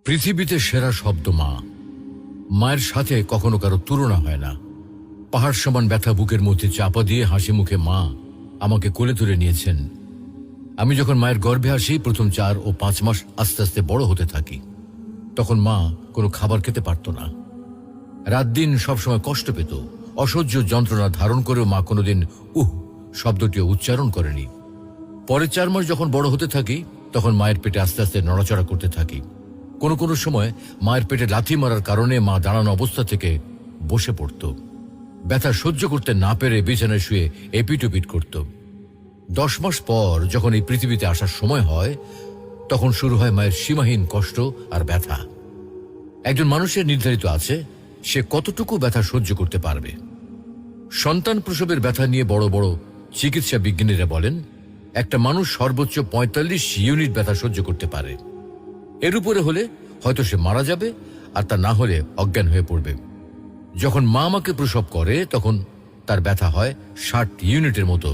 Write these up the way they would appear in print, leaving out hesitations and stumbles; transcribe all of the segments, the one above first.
পৃথিবীতে সেরা শব্দ মা। মায়ের সাথে কখনো কারো তুলনা হয় না। পাহাড় সমান ব্যথা বুকের মধ্যে চাপা দিয়ে হাসি মুখে মা আমাকে কোলে তুলে নিয়েছেন। আমি যখন মায়ের গর্ভে আসি, প্রথম 4 ও 5 মাস আস্তে আস্তে বড় হতে থাকি। তখন মা কোনো খাবার খেতে পারত না, রাত দিন সবসময় কষ্ট পেত। অসহ্য যন্ত্রণা ধারণ করেও মা কোনোদিন শব্দটিও উচ্চারণ করেনি। পরে 4 মাস যখন বড় হতে থাকি, তখন মায়ের পেটে আস্তে আস্তে নড়াচড়া করতে থাকি। কোনো কোনো সময় মায়ের পেটে লাথি মারার কারণে মা দাঁড়ানো অবস্থা থেকে বসে পড়ত। ব্যথা সহ্য করতে না পেরে বিছানায় শুয়ে এপিট-ওপিট করত। 10 মাস পর যখন এই পৃথিবীতে আসার সময় হয়, তখন শুরু হয় মায়ের সীমাহীন কষ্ট আর ব্যথা। একজন মানুষের নির্ধারিত আছে সে কতটুকু ব্যথা সহ্য করতে পারবে। সন্তান প্রসবের ব্যথা নিয়ে বড় বড় চিকিৎসা বিজ্ঞানীরা বলেন, একটা মানুষ সর্বোচ্চ 45 ইউনিট ব্যথা সহ্য করতে পারে। এর উপরে হলে হয়তো সে মারা যাবে, আর তা না হলে অজ্ঞান হয়ে পড়বে। যখন মা আমাকে প্রসব করে, তখন তার ব্যথা হয় 60 ইউনিটের মতো,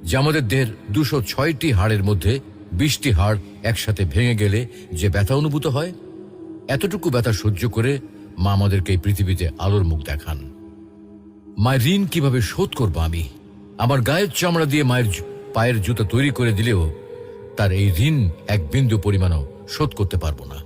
যা আমাদের দেহের 206টি হাড়ের মধ্যে 20টি হাড় একসাথে ভেঙে গেলে যে ব্যথা অনুভূত হয়। এতটুকু ব্যথা সহ্য করে মা আমাদেরকে এই পৃথিবীতে আলোর মুখ দেখান। মায়ের ঋণ কিভাবে শোধ করব আমি? আমার গায়ের চামড়া দিয়ে মায়ের পায়ের জুতা তৈরি করে দিলেও তার এই ঋণ এক বিন্দু পরিমাণও শোধ করতে পারবো না।